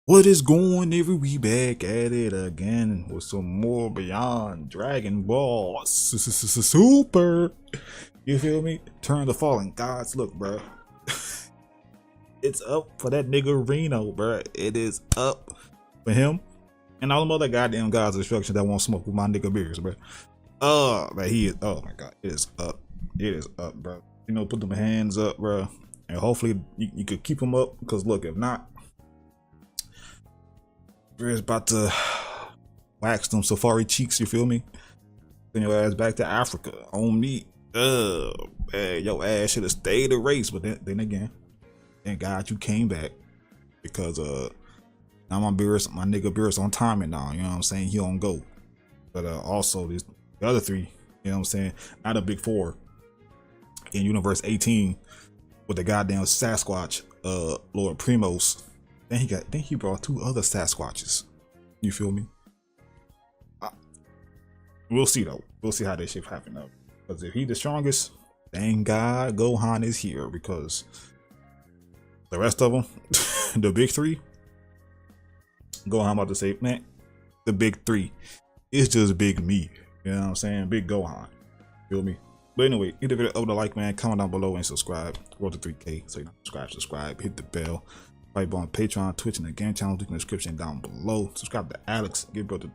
What is going on? We back at it again with some more Beyond Dragon Ball Super. You feel me? Turn the fallen gods. Look, bro. It's up for that nigga Reno, bro. It is up for him and all the other goddamn gods of destruction that won't smoke with my nigga Beerus, bro. Man, he is. Oh my god, it is up. It is up, bro. You know, put them hands up, bro, and hopefully you could keep them up. Because look, if not, Beerus about to wax them safari cheeks. You feel me? Send your ass back to Africa on me. Man, your ass should have stayed the race, but then again, thank God you came back because now my nigga Beerus on timing now. You know what I'm saying? He on go. But also the other three, you know what I'm saying? Not a big four in Universe 18 with the goddamn Sasquatch, Lord Primos. Then he brought two other Sasquatches. You feel me? We'll see though. We'll see how this shit happen though. Because if he the strongest, thank God Gohan is here, because the rest of them, the big three, Gohan about to say, man, the big three, it's just big me. You know what I'm saying? Big Gohan. Feel me? But anyway, hit the video over the like, man, comment down below and subscribe. Roll to 3K. So you know, subscribe, hit the bell. Right on Patreon, Twitch, and the game channel. Link in the description down below. Subscribe to Alex. Give bro to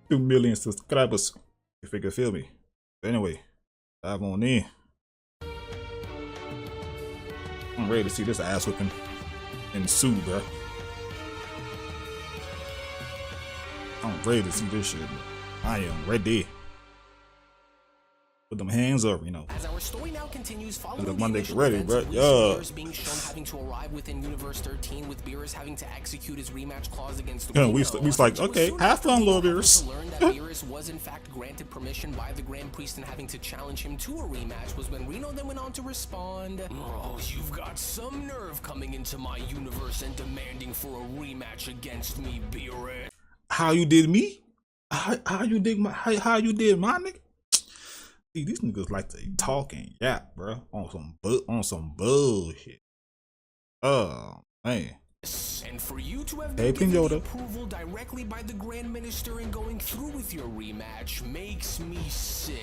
2 million subscribers. If you can feel me. But anyway, dive on in. I'm ready to see this ass whipping ensue, bro. I'm ready to see this shit, bro. I am ready. Put them hands up, you know. As our story now continues, following the Monday initial ready, events bro. of Yeah. Beerus being shown having to arrive within Universe 13, with Beerus having to execute his rematch clause against Yeah, Reno. we like, okay, have fun, little Beerus. To learn that Beerus was in fact granted permission by the Grand Priest and having to challenge him to a rematch was when Reno then went on to respond, "Oh, you've got some nerve coming into my universe and demanding for a rematch against me, Beerus." How you did me? How you did my nigga? See, these niggas like to talk and yap, bro, on some bullshit. Oh man. And for you to have been given Yoda. the approval directly by the Grand Minister and going through with your rematch makes me sick.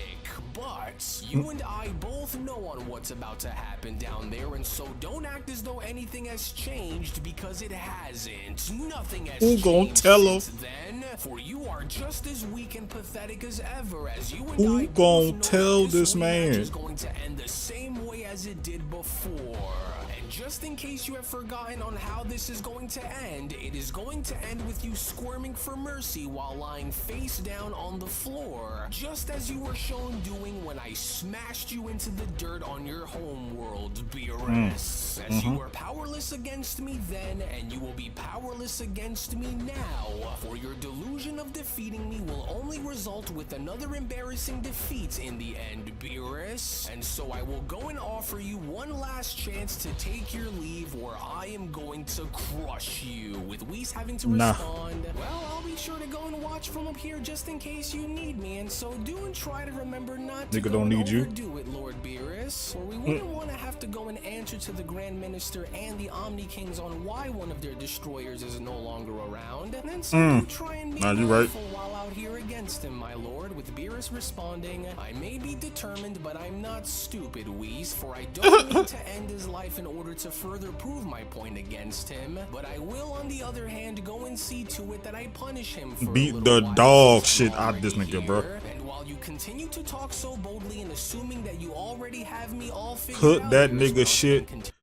But you and I both know on what's about to happen down there, and so don't act as though anything has changed, because it hasn't. Nothing has changed. Who gon' tell him? Since then, for you are just as weak and pathetic as ever, as you and Who I gon' both tell know this rematch man? is going to end the same way as it did before. And just in case you have forgotten on how this is going to end, it is going to end with you squirming for mercy while lying face down on the floor, just as you were shown doing when I smashed you into the dirt on your home world, Beerus. As you were powerless against me then, and you will be powerless against me now, for your delusion of defeating me will only result with another embarrassing defeat in the end, Beerus. And so I will go and offer you one last chance to take your leave, or I am going to crush you. With Whis having to respond, well, I'll be sure to go and watch from up here just in case you need me, and so do and try to remember not to go and overdo it, Lord Beerus, or we wouldn't want to have to go and answer to the Grand Minister and the Omni Kings on why one of their destroyers is no longer around, and then so do try and be mindful while out here against him, my lord. With Beerus responding, I may be determined, but I'm not stupid, Whis, for I don't need to end his life in order to further prove my point against him, but I will on the other hand go and see to it that I punish him for beat the dog shit out of this nigga, bro. And while you continue to talk so boldly and assuming that you already have me all figured Put out, that nigga shit,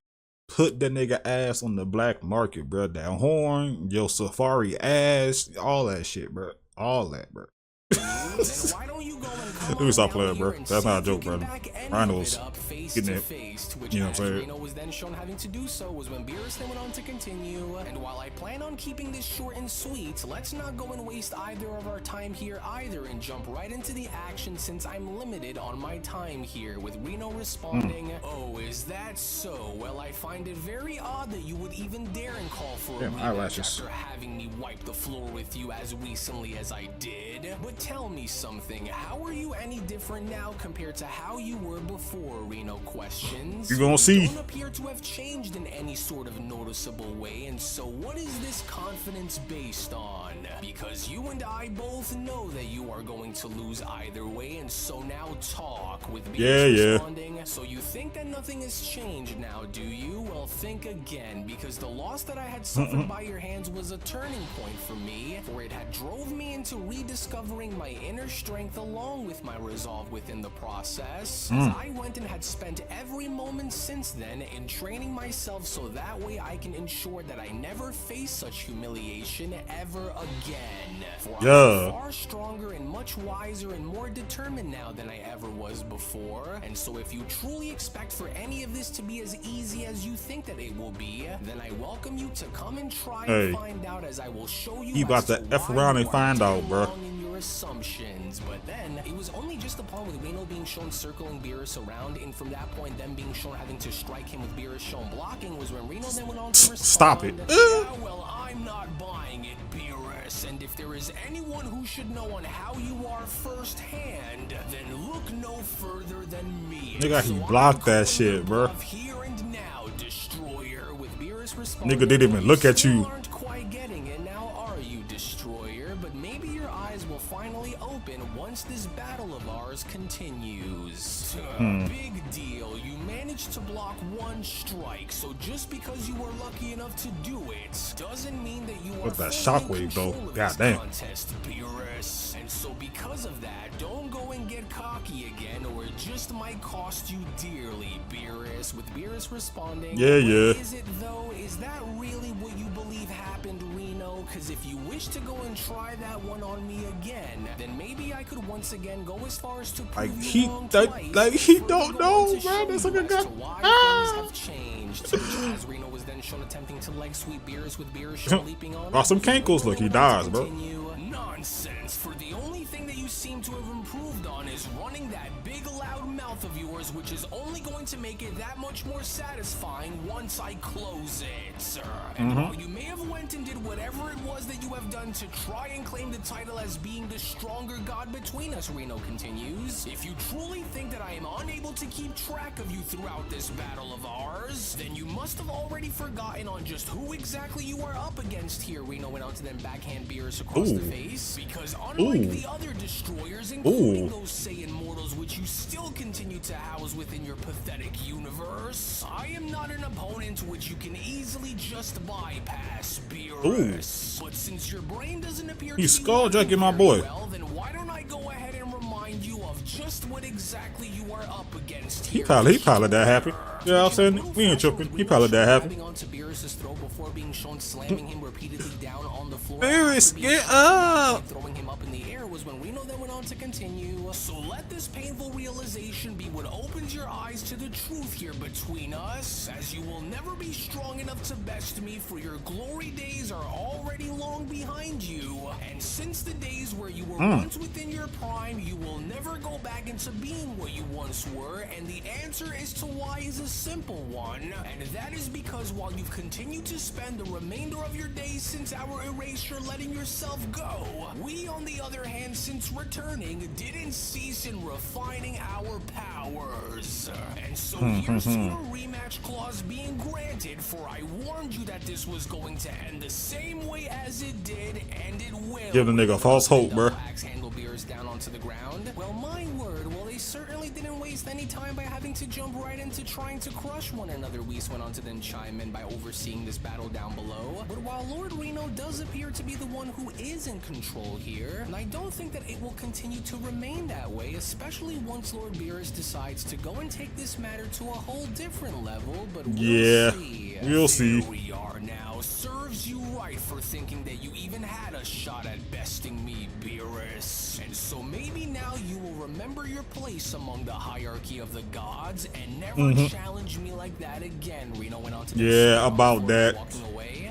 put that nigga ass on the black market, bro. That horn, your safari ass, all that shit, bro. All that, bro. Why don't you go and come Let me stop on playing, bro. down That's here not a and joke, see if you brother. can back any Rhinos of it up face getting to it. face, to which You know what I'm saying? Reno was then shown having to do so was when Beerus then went on to continue. And while I plan on keeping this short and sweet, let's not go and waste either of our time here either and jump right into the action, since I'm limited on my time here, with Reno responding, "Oh, is that so? Well, I find it very odd that you would even dare and call for a rematch eyelashes. after having me wipe the floor with you as recently as I did. But tell me something. How are you any different now compared to how you were before, Reno questions. You gonna see. You don't appear to have changed in any sort of noticeable way, and so what is this confidence based on? Because you and I both know that you are going to lose either way, and so now talk with Beerus responding. So you think that nothing has changed now, do you? Well, think again, because the loss that I had suffered by your hands was a turning point for me, for it had drove me into rediscovering my inner strength along with my resolve within the process. As I went and had spent every moment since then in training myself so that way I can ensure that I never face such humiliation ever again. For I'm far stronger and much wiser and more determined now than I ever was before. And so if you truly expect for any of this to be as easy as you think that it will be, then I welcome you to come and try and find out, as I will show you. He about to F around and find out, bro. Assumptions, but then it was only just upon with Reno being shown circling Beerus around, and from that point them being shown having to strike him with Beerus shown blocking, was when Reno then went on to respond. Stop it. Yeah, well, I'm not buying it, Beerus, and if there is anyone who should know on how you are firsthand, then look no further than me. Nigga, he blocked that shit, bro. Here and now, Destroyer, with Beerus responding. Nigga didn't even look at you. Aren't quite getting it now, are you, Destroyer? But maybe your eyes will finally open once this battle of ours continues. Big deal. You managed to block one strike, so just because you were lucky enough to do it doesn't mean that you are With that fully in shockwave, though. control of God this damn. contest, Beerus. And so because of that, don't go and get cocky again, or it just might cost you dearly, Beerus. With Beerus responding, Yeah. Is it though? Is that really what you believe happened, Reno? Because if you wish to go and try that one on me again, then maybe I could once again go as far as to prove you wrong twice, he don't know, man. This nigga got have changed. As Reno was then shown attempting to leg sweep Beerus with Beerus shown leaping on. Lost some cankles. Look, he dies, bro. Nonsense. For the only thing that you seem to have improved on is running that big loud mouth of yours, which is only going to make it that much more satisfying once I close it, sir. And while you may have went and did whatever it was that you have done to try and claim the title as being the stronger god between us, Reno continues, if you truly think that I am unable to keep track of you throughout this battle of ours, then you must have already forgotten on just who exactly you are up against here. Reno went on to then backhand Beerus across the face, because unlike the other destroyers, including those Saiyan mortals which you still continue to house within your pathetic universe, I am not an opponent which you can easily just bypass, Beerus. But since your brain doesn't appear He's to be skull-jacking my working boy. very well, then why don't I go ahead and remind you of just what exactly you are up against here. He probably that happy. Yeah, I'm saying we ain't tripping. He probably that happy. Onto Beerus's throw before being shown slamming him repeatedly down on the floor. Beerus, get up! Throwing him up in the air was when Reno then went on to continue. So let this painful realization be what opens your eyes to the truth here between us, as you will never be strong enough to best me, for your glory days are already long behind you. And since the days where you were once within your prime, you will never go back into being what you once were. And the answer as to why is a simple one, and that is because while you've continued to spend the remainder of your days since our erasure letting yourself go, we on the other hand, since returning, didn't cease in refining our powers. And so here's to your rematch clause being granted, for I warned you that this was going to end the same way as it did, and it will. Give the nigga false hope, bro. Handle Beerus down onto the ground. Well, my word, well, they certainly didn't waste any time by having to jump right into trying to crush one another. Whis went on to then chime in by overseeing this battle down below. But while Lord Reno does appear to be the one who is in control here, and I don't think that it will continue to remain that way, especially once Lord Beerus decides to go and take this matter to a whole different level. But we'll see. We'll see. Here we are now. Serves you right for thinking that you even had a shot at besting me, Beerus. And so maybe now you will remember your place among the hierarchy of the gods and never challenge me like that again. Reno went on to about that. walking away.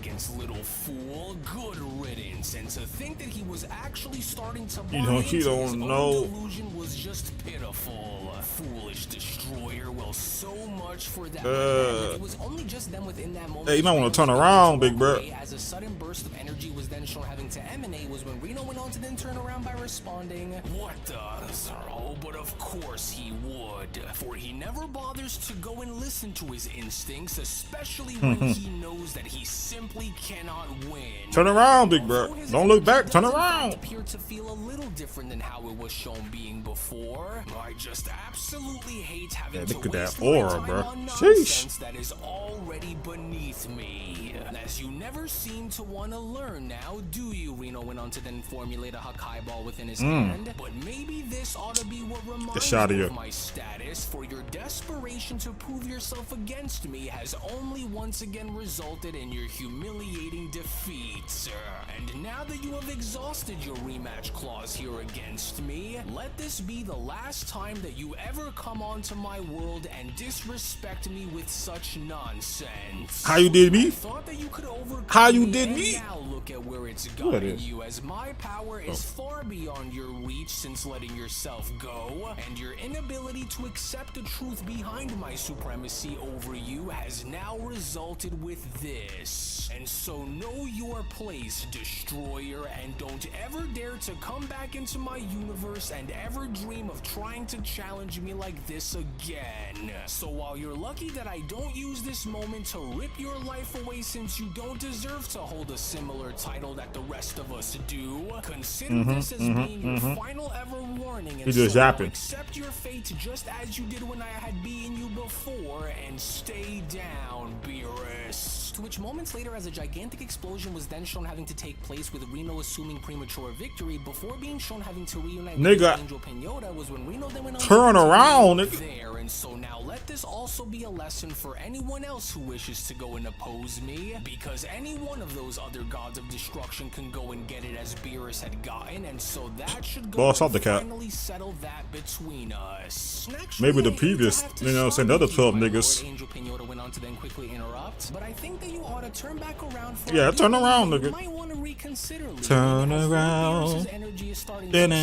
arrogance, little fool. Good riddance. And to think that he was actually starting to buy You don't into his own know. delusion was just pitiful. Foolish destroyer. Well, so much for that. It was only just then within that moment. Hey, you might want to turn around, big bro. As a sudden burst of energy was then shown having to emanate was when Reno went on to then turn around by responding, "What the? Oh, but of course he would. For he never bothers to go and listen to his instincts, especially when he knows that he simply cannot win." Turn around, big bro. Don't look back. Turn around. Appeared to feel a little different than how it was shown being before. I just absolutely hate having to look at waste that my aura, time bro. on Sheesh. nonsense that is already beneath me. As you never seem to want to learn now, do you? Reno went on to then formulate a Hakai ball within his hand. But maybe this ought to be what reminds shot of you you. of my status, for your desperation to prove yourself against me has only once again resulted in your humiliating defeat, sir. And now that you have exhausted your rematch clause here against me, let this be the last time that you ever come onto my world and disrespect me with such nonsense. How you did me? I thought that you could overcome How you did and me? Now look at where it's Who that gotten is? you, as my power is far beyond your reach since letting yourself go, and your inability to accept the truth behind my supremacy over you has now resulted with this. And so know your place, destroyer, and don't ever dare to come back into my universe and ever dream of trying to challenge me like this again. So while you're lucky that I don't use this moment to rip your life away, since you don't deserve to hold a similar title that the rest of us do, consider this as being your final ever warning, and just so yapping. accept your fate just as you did when I had beaten you before, and stay down, Beerus. To which moments later, as a gigantic explosion was then shown having to take place, with Reno assuming premature victory before being shown having to reunite with Nigga. Angel Pinota, was when Reno then went on Turn to around, nigga. there. And so now let this also be a lesson for anyone else who wishes to go and oppose me, because any one of those other gods of destruction can go and get it as Beerus had gotten, and so that should go Boss and out the cat. finally settle that between us. Maybe the previous, you know, saying the other 12 niggas. Angel Pinota went on to then quickly interrupt, but I think that you ought to turn back around. For Yeah, a turn bit. around, You nigga. might want to reconsider leaving, Turn as around. Beerus's energy is starting to change, and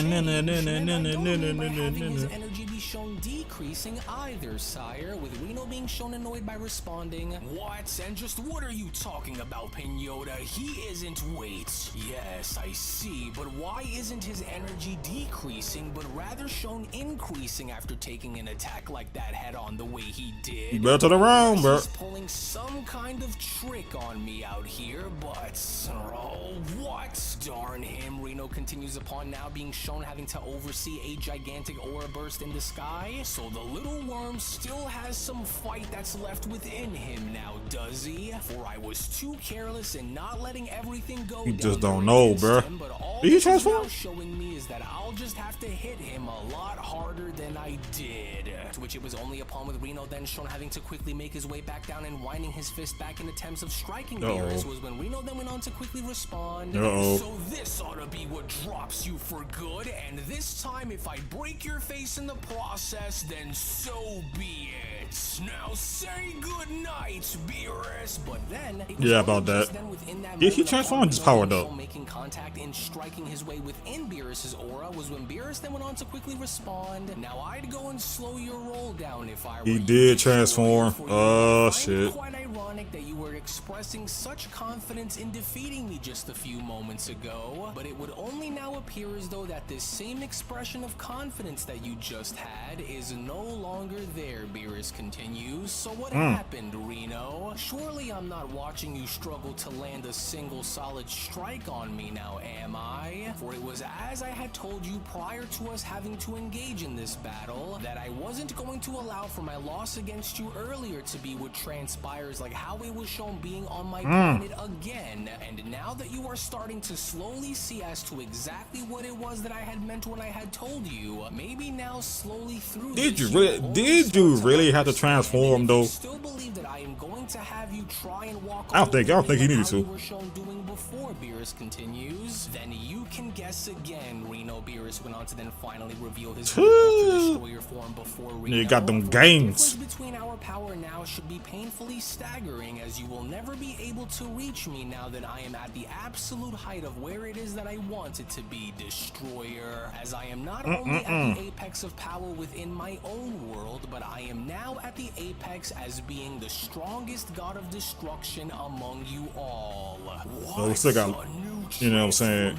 I don't mean by having his energy be shown decreasing either, sire, with Reno being shown annoyed by responding, "What? And just what are you talking about, Pinota? He isn't. Wait. Yes, I see, but why isn't his energy decreasing, but rather shown increasing after taking an attack like that head on the way he did? You better turn around, bro. He's pulling some kind of trick on me out here, but oh, what? Darn him." Reno continues upon, now being shown having to oversee a gigantic aura burst in the sky. So the little worm still has some fight that's left within him now, does he? For I was too careless in not letting everything go. You down just don't there know, against bruh. him, but all Did he this is now transform? showing me is that I'll just have to hit him a lot harder than I did. To which it was only upon with Reno then shown having to quickly make his way back down and winding his fist back in attempts of striking Beerus, was when Reno then went on to quickly respond. So this ought to be what drops you for good, and this time if I break your face in the process, then so be it. Now say goodnight, Beerus. But then it was Yeah, only about just that. then within that Did he moment transform upon his Reno power, then though? shown making contact and striking his way within Beerus's aura was when Beerus then went on to quickly respond. Now I'd go and slow your roll down if I were He you, did destroyer, transform. for you. Oh, I find it shit. quite ironic that you were expressing such confidence in defeating me just a few moments ago, but it would only now appear as though that this same expression of confidence that you just had is no longer there, Beerus continues. So what happened, Reno? Surely I'm not watching you struggle to land a single solid strike on me now, am I? For it was as I had told you prior to us having to engage in this battle, that I wasn't going to allow for my loss against you earlier to be what transpires like how it was shown being on my planet again. And now that you are starting to slowly see as to exactly what it was that I had meant when I had told you, maybe now slowly through Did this, you really? will Did only you start really have to to transform though. Still believe that I am going to have you try and walk I don't think he needed to. were shown doing before, Beerus continues. Then you can guess again, Reno. Beerus went on to then finally reveal his Destroyer form before Reno. You got them gains. The difference between our power now should be painfully staggering, as you will never be able to reach me now that I am at the absolute height of where it is that I want it to be, Destroyer. As I am not only at the apex of power within my own world, but I am now at the apex as being the strongest god of destruction among you all. So we still got, you know what I'm saying,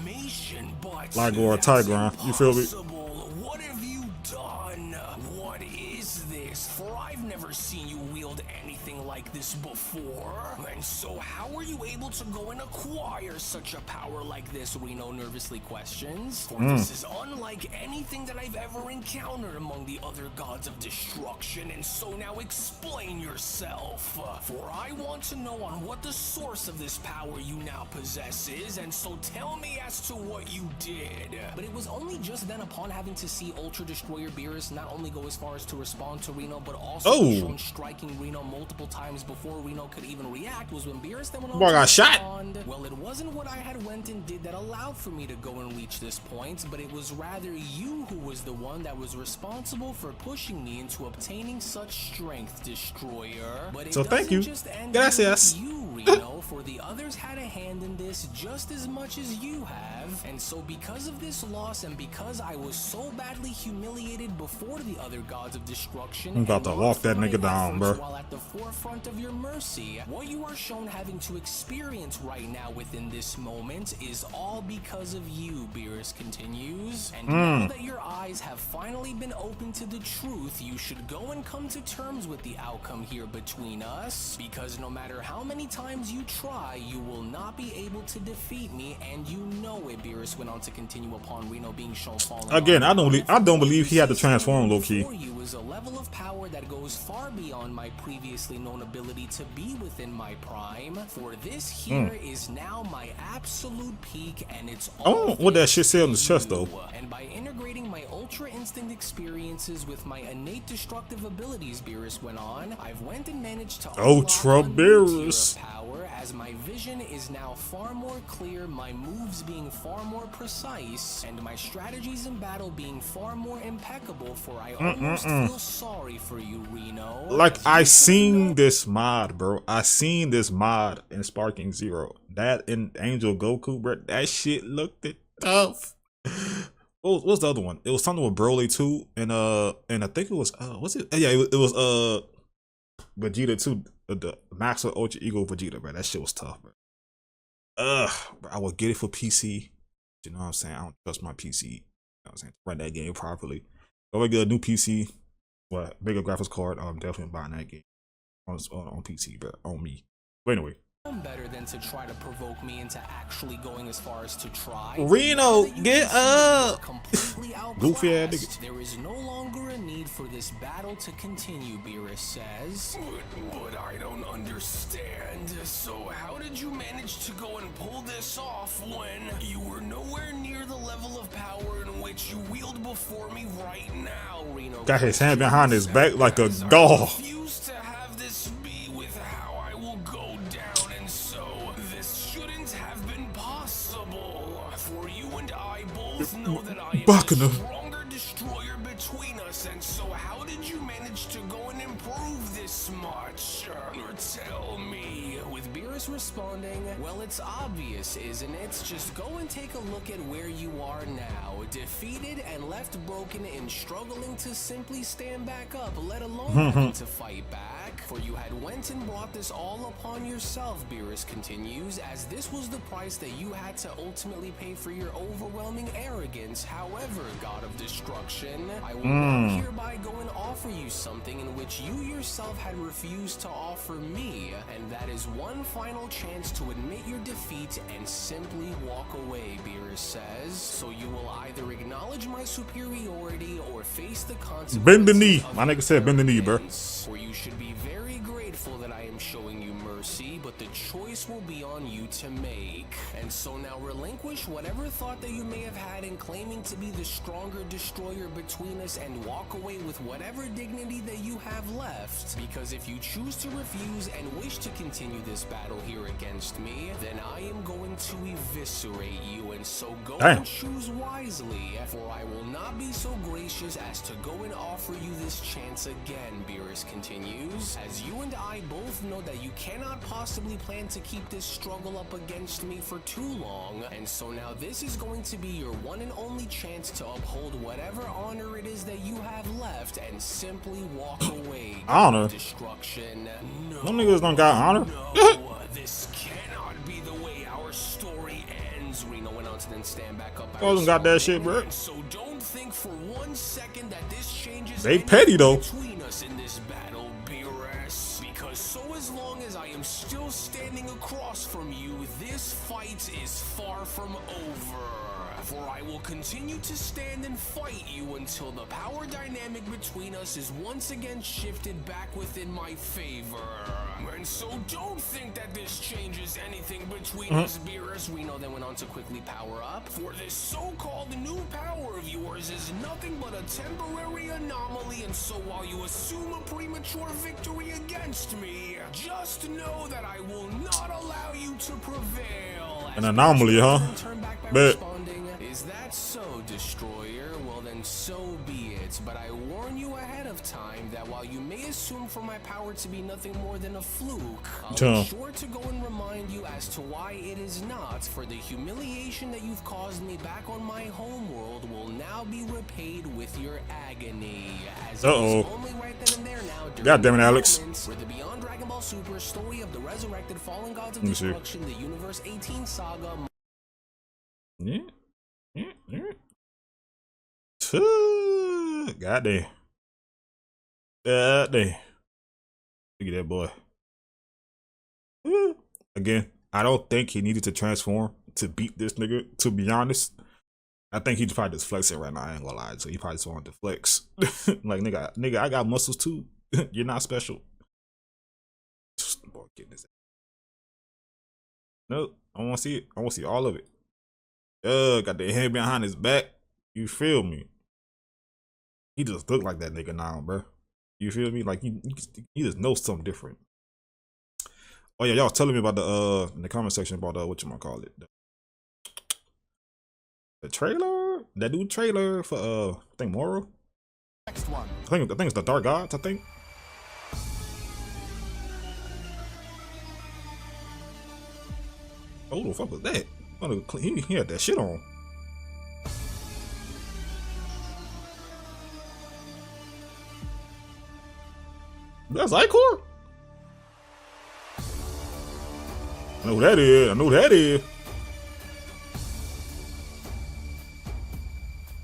like or a tiger, you feel me? What have you done? What is this? For I've never seen you wield anything like this before. And so how were you able to go and acquire such a power like this? Reno nervously questions. For this is unlike anything that I've ever encountered among the other gods of destruction. And so now explain yourself. For I want to know on what the source of this power you now possess is. And so tell me as to what you did. But it was only just then, upon having to see Ultra Destroyer Beerus not only go as far as to respond to Reno, but also be shown striking Reno multiple times before Reno could even react, was when Beerus then went on got shot. Well, it wasn't what I had went and did that allowed for me to go and reach this point, but it was rather you who was the one that was responsible for pushing me into obtaining such strength, Destroyer. But it thank you. just end Gracias. with you, Reno, for the others had a hand in this just as much as you have. And so because of this loss, and because I was so badly humiliated before the other gods of destruction, I'm about to walk that nigga down, bro. While at the forefront of your mercy, what you are shown having to experience right now within this moment is all because of you, Beerus continues. And now that your eyes have finally been opened to the truth, you should go and come to terms with the outcome here between us, because no matter how many times you try, you will not be able to defeat me, and you know it. Beerus went on to continue upon Reno being shown falling. Again, I don't believe he had to transform, low key. For you is a level of power that goes far beyond my previously known ability to be within my prime. For this here is now my absolute peak, and it's all what that shit say on the chest though. And by integrating my Ultra Instinct experiences with my innate destructive abilities, Beerus went on, I've went and managed to Ultra unlock a new tier of Beerus. power, as my vision is now far more clear, my moves being far more precise, and my strategies in battle being far more impeccable. For I almost feel sorry for you, Reno. Like, I seen this mod, bro. I seen this mod in Sparking Zero. That in Angel Goku, bro. That shit looked tough. What's the other one? It was something with Broly too, and I think it was what's it? Yeah, it was Vegeta too. The Max or Ultra Ego Vegeta, bro. That shit was tough, bro. Bro, I would get it for PC. You know what I'm saying? I don't trust my PC. You know what I'm saying? Run that game properly. If I get a new PC, well, bigger graphics card, I'm definitely buying that game on PC, bro, on me. But anyway. Better than to try to provoke me into actually going as far as to try. Reno, get up! Goofy ass nigga. There is no longer a need for this battle to continue, Beerus says. But I don't understand. So how did you manage to go and pull this off when you were nowhere near the level of power in which you wield before me right now, Reno? Got his hand behind his back like a doll. I refuse to have this be with how I will go down, and so this shouldn't have been possible. For you and I both know that I am the stronger destroyer between us, and so how did you manage to go and improve this much? Or tell me. With Beerus responding, well, it's obvious, isn't it? Just go and take a look at where you are now, defeated and left broken and struggling to simply stand back up, let alone having to fight back. For you had went and brought this all upon yourself, Beerus continues, as this was the price that you had to ultimately pay for your overwhelming arrogance. However, God of Destruction, I will now hereby go and offer you something in which you yourself had refused to offer me, and that is one final chance to admit your defeat and simply walk away, Beerus says. So you will either acknowledge my superiority or face the consequences. Bend the knee. My nigga said bend the knee, bro. Or you should be very grateful that I am showing you mercy, but the choice will be on you to make. And so now relinquish whatever thought that you may have had in claiming to be the stronger destroyer between us, and walk away with whatever dignity that you have left. left. Because if you choose to refuse and wish to continue this battle here against me, then I am going to eviscerate you, and so go and choose wisely, for I will not be so gracious as to go and offer you this chance again, Beerus continues. As you and I both know that you cannot possibly plan to keep this struggle up against me for too long, and so now this is going to be your one and only chance to uphold whatever honor it is that you have left and simply walk away. Honor? Destruction. No, them niggas don't got honor. no, this cannot be the way our story ends. Reno went on to then stand back up. Wasn't got that shit, bro. So don't think for 1 second that this changes they petty though between us in this battle, Beerus. Because so as long as I am still standing across from you, this fight is far from over. For I will continue to stand and fight you until the power dynamic between us is once again shifted back within my favor. And so don't think that this changes anything between us, Beerus. Reno then went on to quickly power up. For this so-called new power of yours is nothing but a temporary anomaly, and so while you assume a premature victory against me, just know that I will not allow you to prevail. An anomaly, huh? Bet. Is that so, Destroyer? Well then so be it, but I warn you ahead of time that while you may assume for my power to be nothing more than a fluke, I'll be sure to go and remind you as to why it is not, for the humiliation that you've caused me back on my homeworld will now be repaid with your agony. As only right then and there now, God damn it, Alex. For the Beyond Dragon Ball Super story of the resurrected fallen gods of destruction, the Universe 18 saga. Yeah. Goddamn. Goddamn. Look at that boy. Again, I don't think he needed to transform to beat this nigga, to be honest. I think he's probably just flexing right now, I ain't gonna lie. So he probably just wanted to flex. Like, nigga, I got muscles too. You're not special. Boy, get this. Nope, I wanna see it. I wanna see all of it. Got the hand behind his back. You feel me? He just look like that nigga now, bro. You feel me? Like he just knows something different. Oh yeah, y'all was telling me about the in the comment section about whatchamacallit. The trailer? That new trailer for I think Moro. Next one. I think it's the Dark Gods, I think. Oh, what the fuck was that? He had that shit on. That's Icor? I know who that is. I know who that is.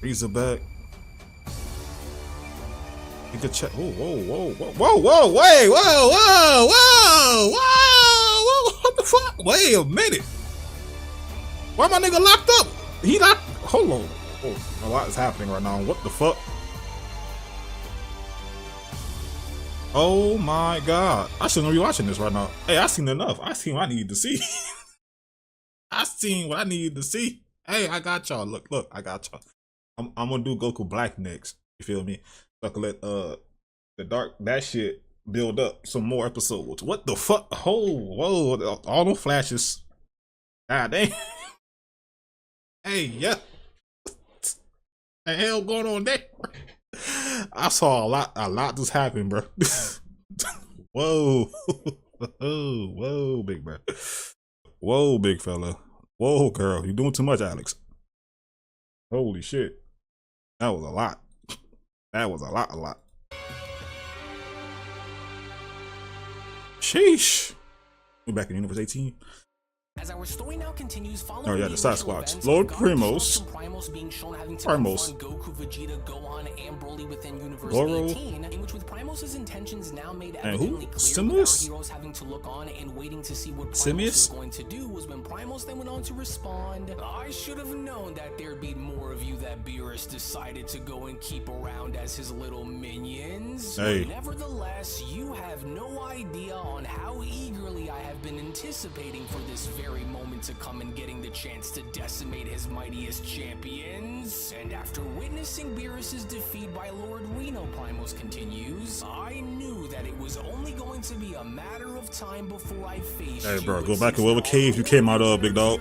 Razorback. You could check. Whoa, whoa, whoa, whoa, whoa, whoa, wait, whoa, whoa, whoa, whoa, what the fuck? Wait a minute. Why my nigga locked up? He locked. Hold on. Oh, a lot is happening right now. What the fuck? Oh my god. I shouldn't be watching this right now. Hey, I seen enough. I seen what I needed to see. I seen what I needed to see. Hey, I got y'all. Look, I got y'all. I'm gonna do Goku Black next. You feel me? So I can let that shit build up some more episodes. What the fuck? Oh, whoa, all those flashes. God damn. Hey, yeah. The hell going on there? I saw a lot just happen, bro. Whoa. Whoa, big bro. Whoa, big fella. Whoa, girl. You're doing too much, Alex. Holy shit. That was a lot. That was a lot. Sheesh. We're back in Universe 18. As our story now continues, oh yeah, the Sasquatch. Lord Primos. Being shown having to Primos. Goku, Vegeta, Gohan, and Broly within Universe Goro. 18, in which with Primos' intentions now made And evidently who? clear, Simius? our heroes having to look on and waiting to see what Primos Simius? was going to do was when Primos then went on to respond, I should have known that there'd be more of you that Beerus decided to go and keep around as his little minions. Hey. But nevertheless, you have no idea on how eagerly I have been anticipating for this very very moment to come and getting the chance to decimate his mightiest champions. And after witnessing Beerus's defeat by Lord Reno, Primos continues, I knew that it was only going to be a matter of time before I faced Hey, bro, go back to whatever cave you came out of, big dog.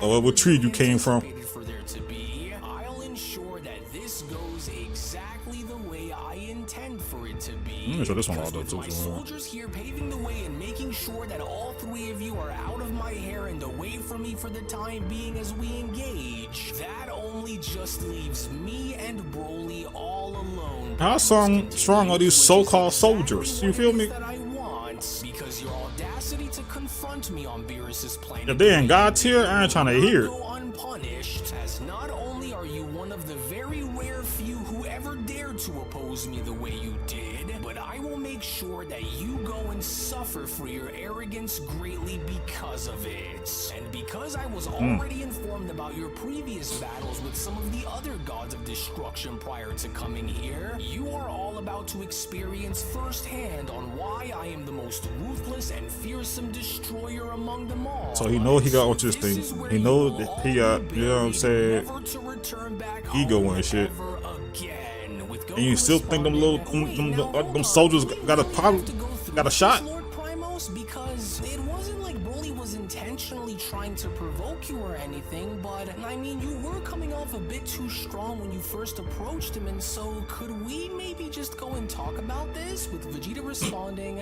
Or whatever tree you came from. For there to be, I'll ensure that this goes exactly the way I intend for it to be. So this one all With my soldiers here paving the way and making sure that all three of you are out of my hair and away from me for the time being as we engage, that only just leaves me and Broly all alone. How strong are these so-called soldiers? You feel me? That I want, because your audacity to confront me on Beerus's planet. If they in God tier, I ain't trying to hear it. Go unpunished, as not only are you one of the very rare few who ever dared to oppose me the way you did, but I will make sure that you go and suffer for your arrogance greatly because of it. And because I was already informed about your previous battles with some of the other gods of destruction prior to coming here, you are all about to experience firsthand on why I am the most ruthless and fearsome destroyer among them all. So he know he got autistic. He know that he got, you know what I'm saying, ego and shit. And you still think them little them soldiers got a shot? Lord Primos, because it wasn't like Broly was intentionally trying to provoke you or anything, but I mean, you were coming off a bit too strong when you first approached him, and so could we maybe just go and talk about this? With Vegeta responding,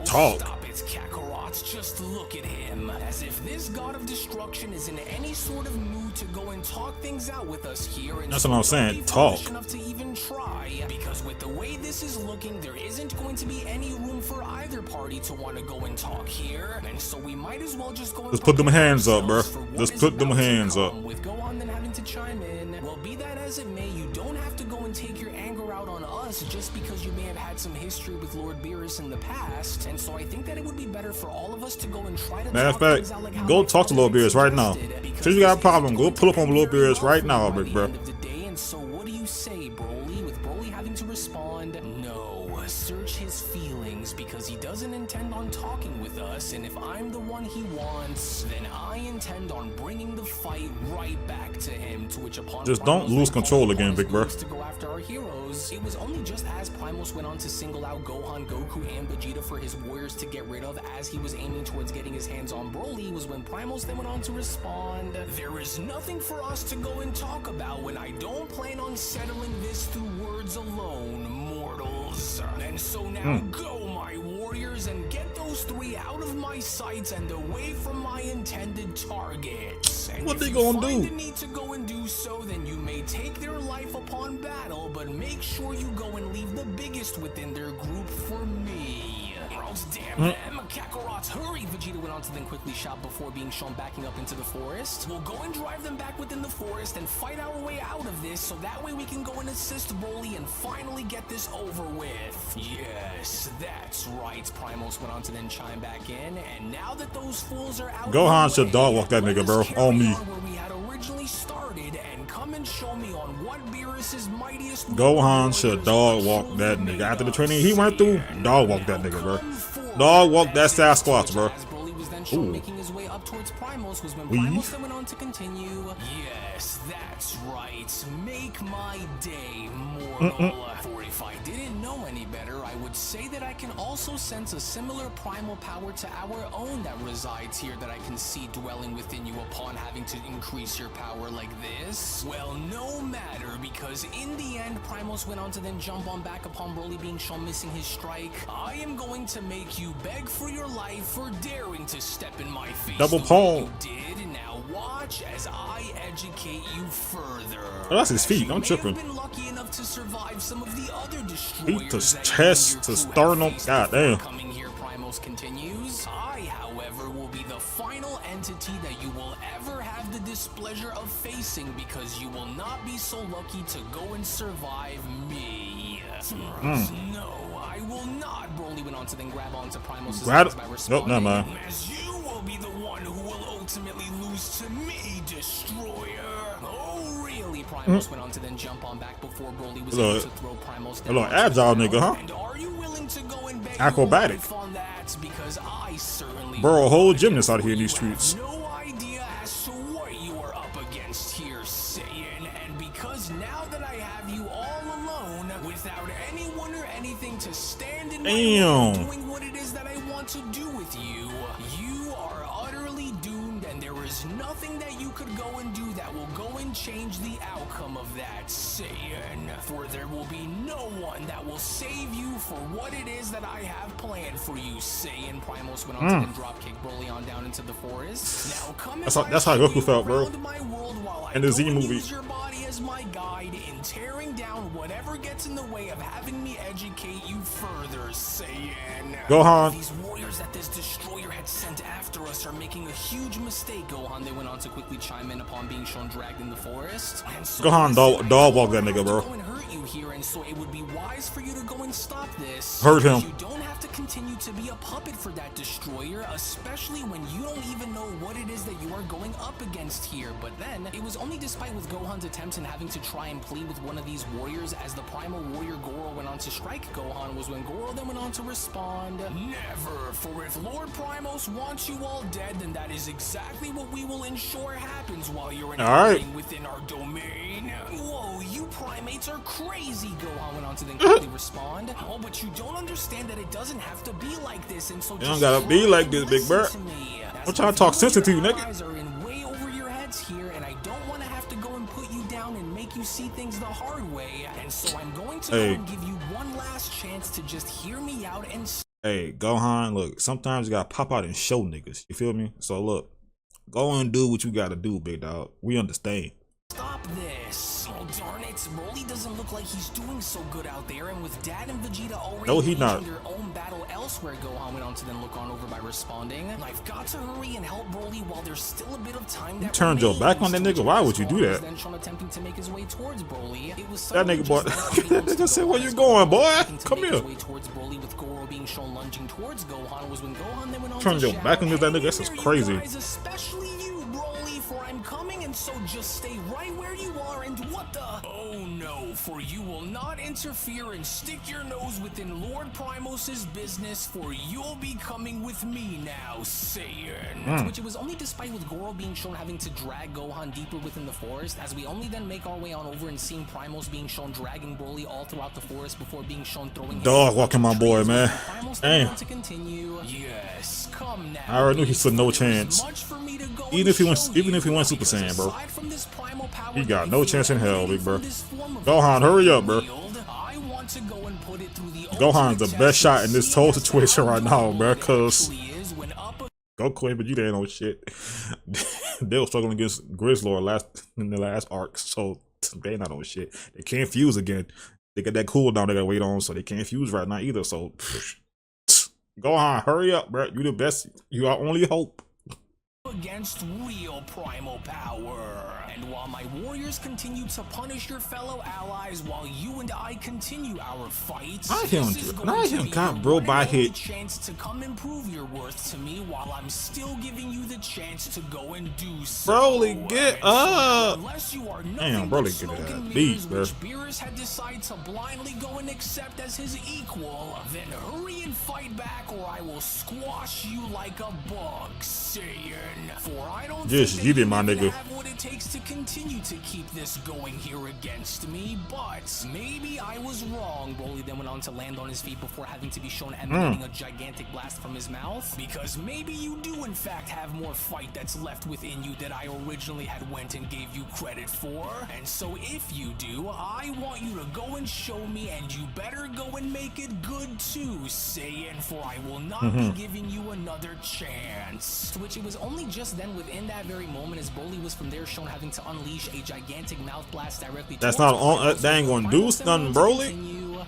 Talk. Stop it, Kakarot, just look at him. As if this god of destruction is in any sort of mood to go and talk things out with us here. And That's what I'm saying, talk. Enough to even try, because with the way this is looking, there isn't going to be any room for either party to want to go and talk here, and so we might as well just go and Just put them hands up, bro. Just put them hands up. With Gohan then having to chime in, well, be that as it may, you don't have to go and take your anger out on us just because you may have had some history with Lord Beerus in the past, and so I think that it would be better for all of us to go and try to Matter of talk fact, things out like how go my talk to Lord father Beerus right now. suggested, Since you got a problem, go pull up on Lord Beerus right now, big bro. And so what do you say, Broly? With Broly having to respond, no, search his feelings, because he doesn't intend on talking with us, and if I'm the one he wants, then I intend on bringing the fight right back to him, to which upon Just don't lose control again, big bro. To go after our heroes, it was only just as Primos went on to single out Gohan, Goku, and Vegeta for his warriors to get rid of as he was aiming towards getting his hands on Broly, was when Primos then went on to respond, there is nothing for us to go and talk about when I don't plan on settling this through words alone, mortals. And so now go, my warriors, and get those three out of my sights and away from my intended targets. And What if they you gonna find do? the need to go and do so, then you may take their life upon battle, but make sure you go and leave the biggest within their group for me. Or else damn them, Kakarot, hurry! Vegeta went on to then quickly shout before being shown backing up into the forest. We'll go and drive them back within the forest and fight our way out of this, so that way we can go and assist Broly and finally get this over with. Yes, that's right, Primos went on to then chime back in, and now that those fools are out, Gohan should dog walk that let nigga, us bro. carry On me. where we had originally started, and come and show me on what Beerus's mightiest Gohan should dog walk that nigga. After the training he went through, dog walk that nigga, bro. Dog walk that Sasquatch, bro. As Broly was then shown making his way up towards Primos, was when Primos then went on to continue. Yes, that's right. Make my day, mortal. For if I didn't know any better, I would say that I can also sense a similar primal power to our own that resides here that I can see dwelling within you upon having to increase your power like this. Well, no matter, because in the end, Primos went on to then jump on back upon Broly being shown missing his strike. I am going to make you beg for your life for daring to step in my face. Double the way palm. you did. Now watch as I educate you further. Oh, that's his feet. I'm tripping. Been lucky enough to survive some of the other Feet to destroyers that chest you and to your crew sternum. have faced God before damn. coming here, Primos continues. I, however, will be the final entity that you will ever have the displeasure of facing, because you will not be so lucky to go and survive me. No, I will not. Broly went on to then grab onto Primos' Grab- legs by Nope, responding. never mind. As you will be the one who will ultimately lose to me, Destroyer. Oh, really? Primos went on to then jump on back before Broly was able to throw Primos down. A little agile nigga, huh? And are you willing to go and beg Acrobatic. your life on that? Because I certainly Bro, a whole gymnast out here in these streets. No idea against here, Saiyan, and because now that I have you all alone, without anyone or anything to stand in my way doing what it is that I want to do with you, you are utterly doomed, and there is nothing that you could go and do that will go and change the outcome of that, Saiyan. For there will be no one that will save you for what it is that I have planned for you, Saiyan. Primos went on to then dropkick Broly on down into the forest. Now come that's how Goku felt, bro. In the Z movie. Use your body as my guide in tearing down whatever gets in the way of having me educate you further, Saiyan. Gohan. These warriors that this destroyer had sent after us are making a huge mistake, Gohan. They went on to quickly chime in upon being shown dragged in the forest. And so Gohan dog walk that nigga, bro. Go and hurt you here, and so it would be wise for you to go and stop this. Hurt him. You don't have to continue to be a puppet for that destroyer, especially when you don't even know what it is that you are going up against here. But then, it was only despite with Gohan's attempts in having to try and plead with one of these warriors as the Primal Warrior Goro went on to strike Gohan was when Goro then went on to respond, "Never, for if Lord Primos wants you all dead, then that is exactly what we will ensure happens while you're within our domain." Whoa, you primates are crazy, Gohan went on to then quickly respond. Oh, but you don't understand that it doesn't have to be like this, and so you don't gotta be like this, big bird. I'm trying to talk sense to you, nigga. Are in way over your heads here, and I don't want to have to go and put you down and make you see things the hard way, and so I'm going to go and give you one last chance to just hear me out and... Hey, Gohan, look, sometimes you gotta pop out and show niggas, you feel me? So look, go and do what you gotta do, big dog. We understand. Stop this. Oh, darn it. Broly doesn't look like he's doing so good out there, and with Dad and Vegeta already in their own battle elsewhere, Gohan went on to then look on over by responding, I've got to hurry and help Broly while there's still a bit of time. You turned your back on that nigga? Why would you do that? Then Sean attempting to make his way towards Broly. It was that nigga boy. Nigga said, where you going, boy? Come here. Towards Broly with Goro being shown lunging towards Gohan was when Gohan then went on turned your back on that nigga? That's just crazy. Especially you, Broly, for I'm coming, and so just stay right where you are, and what the... Oh no, for you will not interfere and stick your nose within Lord Primos's business, for you'll be coming with me now, Saiyan. To which it was only despite with Goro being shown having to drag Gohan deeper within the forest, as we only then make our way on over and seeing Primos being shown dragging Broly all throughout the forest before being shown throwing dog walking my boy, man. Damn. To continue. Yes, come now. I already knew he stood no chance. Even if he went Super Saiyan, bro. He got no chance in hell, big bro. Gohan, hurry up, bro. Gohan's the best shot in this whole situation right now, bro, cause Goku, but you ain't no shit. They were struggling against Grizzlord in the last arc, so they not on shit. They can't fuse again. They got that cooldown they gotta wait on, so they can't fuse right now either. So Gohan, hurry up, bro. You the best. You our only hope. Against real primal power. And while my warriors continue to punish your fellow allies while you and I continue our fight, I him got bro by hit chance to come and prove your worth to me while I'm still giving you the chance to go and do so. Broly, get up! Unless you are damn, Broly, get that beat, bro. Beerus had decided to blindly go and accept as his equal, then hurry and fight back or I will squash you like a bug, Saiyan. For I don't just think my nigga. Have what it takes to continue to keep this going here against me, but maybe I was wrong. Broly then went on to land on his feet before having to be shown emanating a gigantic blast from his mouth, because maybe you do in fact have more fight that's left within you that I originally had went and gave you credit for, and so if you do, I want you to go and show me, and you better go and make it good too, Saiyan, for I will not be giving you another chance. To which it was only just then within that very moment as Broly was from there shown having to unleash a gigantic mouth blast directly. That's not on. That ain't gonna do nothing, Broly.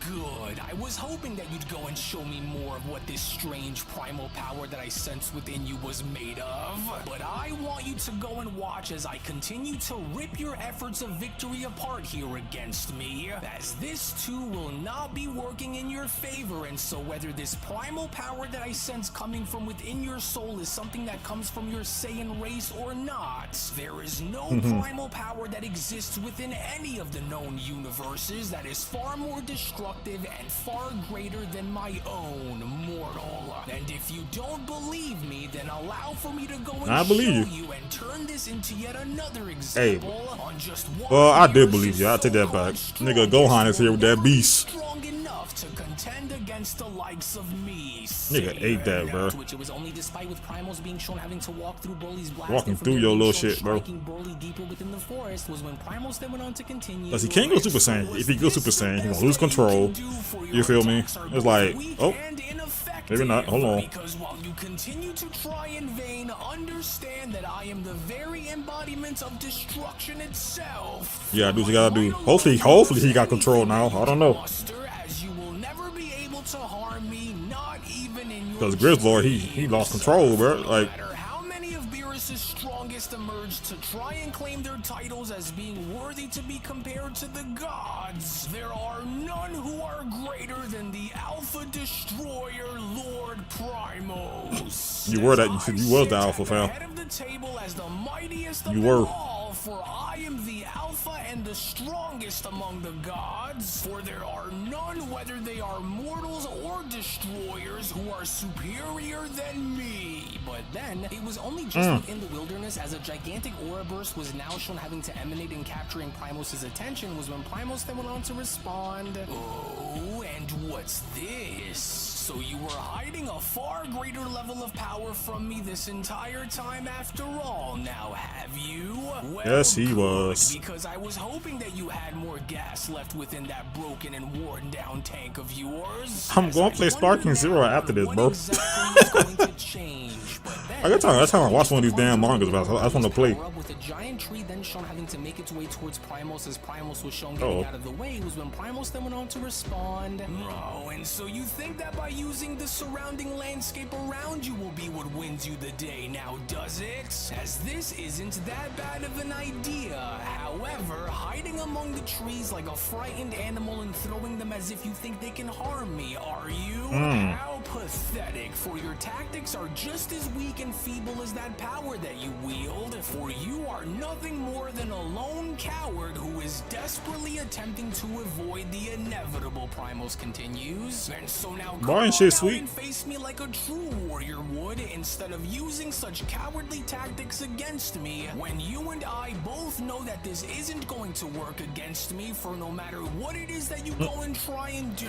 Good. I was hoping that you'd go and show me more of what this strange primal power that I sensed within you was made of. But I want you to go and watch as I continue to rip your efforts of victory apart here against me, as this too will not be working in your favor, and so whether this primal power that I sense coming from within your soul is something that comes from your Saiyan race or not. There is no primal power that exists within any of the known universes that is far more destructive and far greater than my own, mortal. And if you don't believe me, then allow for me to go and show you and turn this into yet another example on just one. Well, I did believe you. I take that back. Nigga, Gohan is here with that beast. Strong enough to contend against the likes of me. Nigga ate that, bro. Which it was only despite with Primals being shown having to walk through Broly's blast. Walking through your little shit, bro. Broly deeper within the forest was when Primals then went on to continue. Cause he can't go Super Saiyan. If he goes Super Saiyan, he gonna lose control. You feel me? It's like, oh, maybe not. Hold on. Because while you continue to try in vain, understand that I am the very embodiment of destruction itself. Yeah, do what you gotta do. Hopefully he got control now. I don't know. As you will never be able to harm me, not even in your Cause Grizzlord, he lost control, bro. Like, how many of Beerus' strongest emerged to try and claim their titles as being worthy to be compared to the gods, there are none who are greater than the Alpha Destroyer Lord Primos. You were that. You was the Alpha, fam. Head of the table as the mightiest of You them were. all, for I am the Alpha and the strongest among the gods. For there are none, whether they are mortals or destroyers, who are superior than me. But then, it was only just within the wilderness as a gigantic aura burst was now shown having to emanate and capturing Primos' attention was when Primos then went on to respond. Oh, and what's this? So you were hiding a far greater level of power from me this entire time after all, now have you? Well, yes, he was. Because I was hoping that you had more gas left within that broken and worn down tank of yours. I'm gonna play Sparking Zero after this, bro. I got time. That's how I watch one of these damn mangas, but I just want to play. With a giant tree then shown having to make its way towards Primos as Primos was shown getting out of the way was when Primos then went on to respond. Oh, and so you think that by using the surrounding landscape around you will be what wins you the day now, does it? As this isn't that bad of an idea. However, hiding among the trees like a frightened animal and throwing them as if you think they can harm me, are you? How pathetic, for your tactics are just as weak and feeble as that power that you wield, for you are nothing more than a lone coward who is desperately attempting to avoid the inevitable, Primos continues. And so now come on out and face me like a true warrior would, instead of using such cowardly tactics against me, when you and I both know that this isn't going to work against me, for no matter what it is that you go and try and do,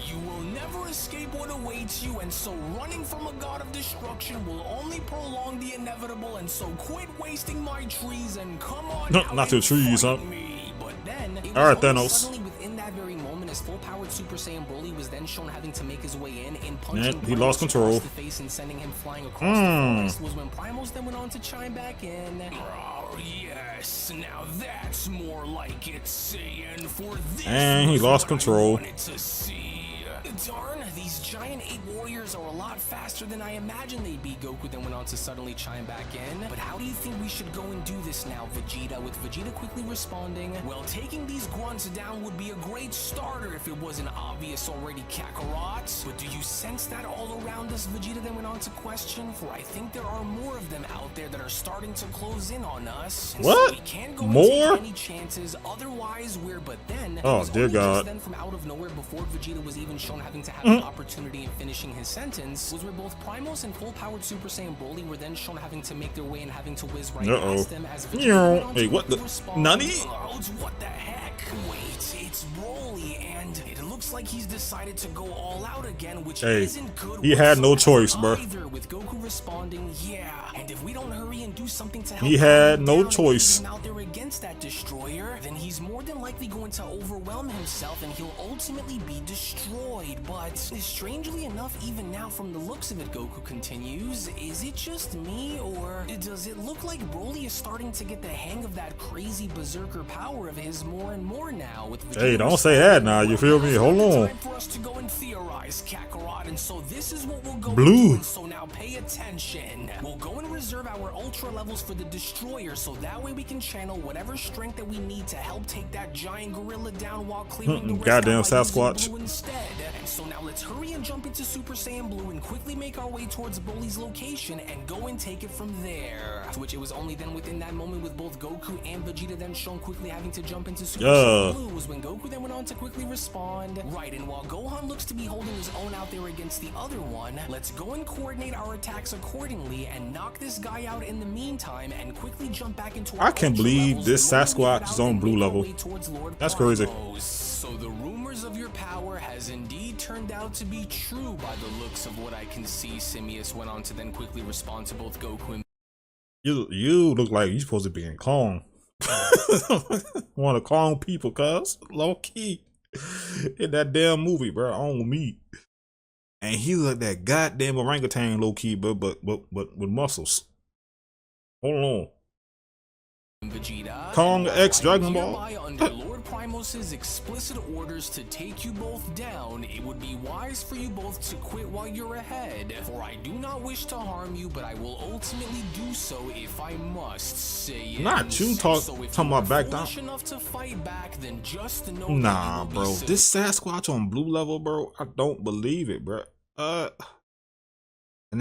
you will never escape what awaits you, and so running from a god of destruction will only prolong the inevitable, and so quit wasting my trees and come on out not your trees, huh? me. But then, alright, Thanos. Suddenly within that very moment, as full-powered Super Saiyan Broly was then shown having to make his way in punching he lost control. the face and sending him flying across the forest was when Primos then went on to chime back in. Oh yes, now that's more like it, Saiyan. For this, and he lost control. Darn, these giant 8 warriors are a lot faster than I imagined they'd be. Goku then went on to suddenly chime back in. But how do you think we should go and do this now, Vegeta? With Vegeta quickly responding, well, taking these grunts down would be a great starter if it wasn't obvious already, Kakarot. But do you sense that all around us? Vegeta then went on to question, for I think there are more of them out there that are starting to close in on us. And what? So we can't go more? And take any chances, otherwise we're. But then, oh dear God! Then from out of nowhere, before Vegeta was even shown having to have an opportunity in finishing his sentence, was where both Primos and full-powered Super Saiyan Broly were then shown having to make their way and having to whiz right past them as Vegeta Hey, what the? Nani? What the heck? Wait, it's Broly, and it looks like he's decided to go all out again, which isn't good. He had no choice, bro. With Goku responding, yeah, and if we don't hurry and do something to help, he had no choice. Out there against that destroyer, then he's more than likely going to overwhelm himself, and he'll ultimately be destroyed. But strangely enough, even now from the looks of it, Goku continues, is it just me, or does it look like Broly is starting to get the hang of that crazy berserker power of his more and more now? With hey, don't say that now, you feel me? Hold on. Time for us to go and theorize, Kakarot, and so this is what we'll go Blue. And so now pay attention. We'll go and reserve our ultra levels for the destroyer, so that way we can channel whatever strength strength that we need to help take that giant gorilla down while clearing the rest Goddamn out by using Sasquatch. Blue instead. And so now let's hurry and jump into Super Saiyan Blue and quickly make our way towards Broly's location and go and take it from there. To which it was only then within that moment with both Goku and Vegeta then shown quickly having to jump into Super Saiyan Blue was when Goku then went on to quickly respond. Right, and while Gohan looks to be holding his own out there against the other one, let's go and coordinate our attacks accordingly and knock this guy out in the meantime and quickly jump back into our I can't believe this Sasquatch is on blue level. That's crazy. So the rumors of your power has indeed turned out to be true by the looks of what I can see. Simius went on to then quickly respond to both Goku and You look like you're supposed to be in clone. Want to clone people, cuz low key in that damn movie, bro. On me. And he looked that goddamn orangutan low key, but with muscles. Hold on. Vegeta. Kong X Dragon Ball. Under Lord Primos's explicit orders to take you both down, it would be wise for you both to quit while you're ahead. For I do not wish to harm you, but I will ultimately do so if I must. Say it. Not you talking about back down. Enough to fight back, then just know nah, bro. This Sasquatch on blue level, bro. I don't believe it, bro. And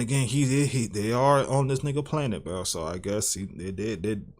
again, they are on this nigga planet, bro. So I guess they did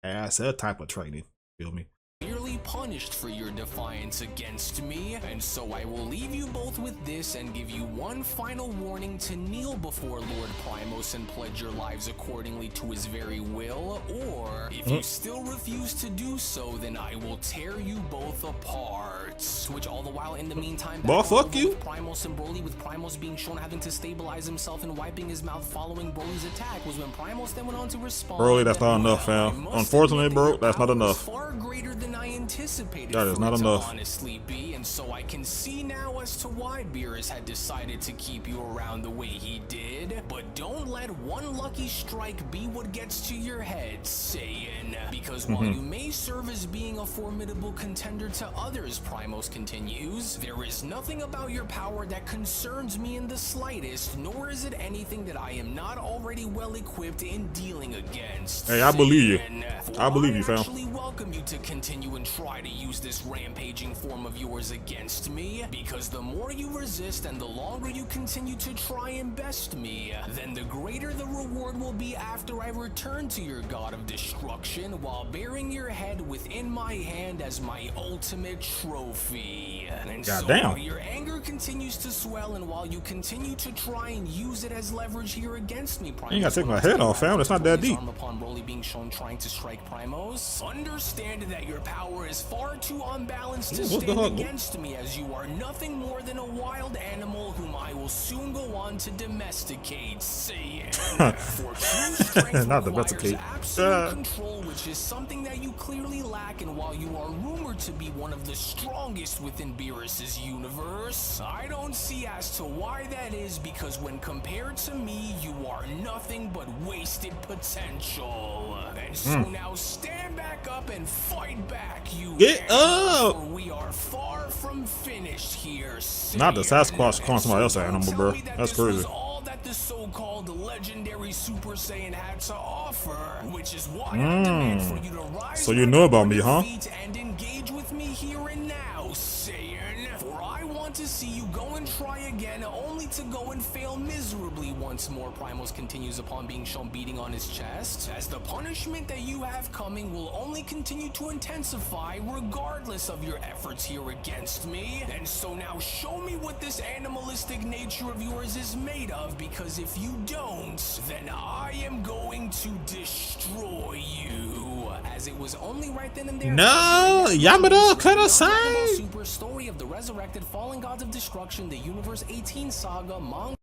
ass that type of training. Feel me? Clearly punished for your defiance against me, and so I will leave you both with this and give you one final warning to kneel before Lord Primos and pledge your lives accordingly to his very will, or if you still refuse to do so, then I will tear you both apart. Which all the while in the meantime, well, fuck you. Primos and Broly, with Primos being shown having to stabilize himself and wiping his mouth following Broly's attack, was when Primos then went on to respond. Broly, that's not enough, fam. Unfortunately, bro, that's not enough. Far greater than I anticipated. That is not enough. Honestly, be, and so I can see now as to why Beerus had decided to keep you around the way he did. But don't let one lucky strike be what gets to your head, Saiyan. Because while you may serve as being a formidable contender to others, Primos continues, there is nothing about your power that concerns me in the slightest, nor is it anything that I am not already well equipped in dealing against. Hey, I believe you. I believe you, fam. I actually welcome you to continue and try to use this rampaging form of yours against me, because the more you resist and the longer you continue to try and best me, then the greater the reward will be after I return to your god of destruction while bearing your head within my hand as my ultimate trophy. And so while your anger continues to swell and while you continue to try and use it as leverage here against me, Primos, you ain't gotta take my head off, fam. It's not that deep. Upon Broly being shown trying to strike Primos, understand that your power is far too unbalanced to stand against me, as you are nothing more than a wild animal whom I will soon go on to domesticate. Saiyan. For true strength not requires domesticate. Absolute control, which is something that you clearly lack, and while you are rumored to be one of the strongest within Beerus's universe, I don't see as to why that is, because when compared to me, you are nothing but wasted potential. And so now stand back up and fight back, you get up! For we are far from finished here, Saiyan. Not the Sasquatch calling somebody else an animal, bro. That's crazy. All that the so-called legendary Super Saiyan had to offer, which is why I demand for you to rise. So you know about me, huh? And engage with me here and now, Saiyan. For I want to see you go and try again, only to go and fail miserably once more. Primos continues upon being shown beating on his chest, as the punishment that you have coming will only continue to intensify regardless of your efforts here against me. And so now show me what this animalistic nature of yours is made of, because if you don't, then I am going to destroy you. As it was only right then and there. No, Yamada Kurosai. Super story of the resurrected fallen gods of destruction, the Universe 18 saga, Manga.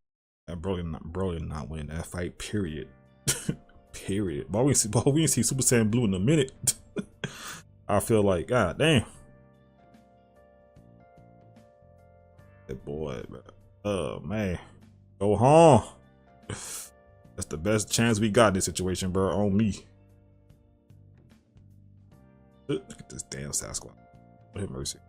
Broly not winning that fight. Period. Period. But we didn't see Super Saiyan Blue in a minute. I feel like, god damn. That boy, bro. Oh man, go home. That's the best chance we got in this situation, bro. On me. Look at this damn Sasquatch. What have mercy.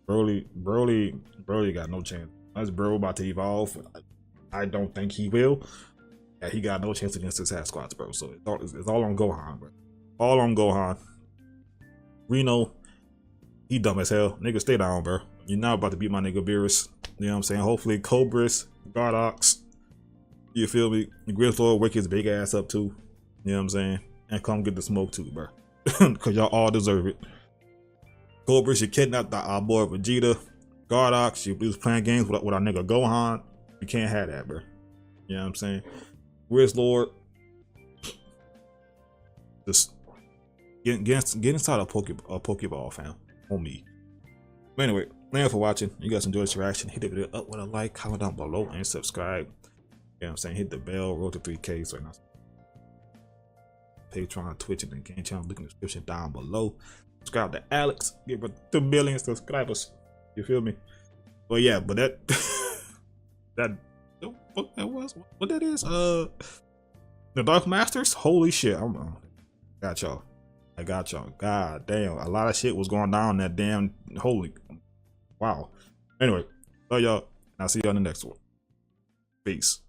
Broly got no chance. Unless bro about to evolve, I don't think he will. Yeah, he got no chance against his Sasquatch, bro. So it's all on Gohan, bro. All on Gohan. Reno, he dumb as hell. Nigga, stay down, bro. You're not about to beat my nigga Beerus. You know what I'm saying? Hopefully, Cobras, Gardox, you feel me? Grizzlord wake his big ass up too. You know what I'm saying? And come get the smoke too, bro. Cause y'all all deserve it. Cobras, you kidnapped our boy Vegeta. Gardox, you was playing games with our nigga Gohan. You can't have that, bro. You know what I'm saying? Grizzlord, just get inside a Pokeball, fam. On me. But anyway, thank you for watching. You guys enjoyed this reaction. Hit the video up with a like, comment down below, and subscribe. You know what I'm saying? Hit the bell, roll to 3K. So now, Patreon, Twitch, and the game channel. Link in the description down below. Subscribe to Alex. Give us 2 million subscribers. You feel me? But yeah, but that what that was? What that is? The Dark Masters? Holy shit! Got y'all. I got y'all. God damn, a lot of shit was going down that damn. Holy, wow. Anyway, love y'all. I'll see y'all in the next one. Peace.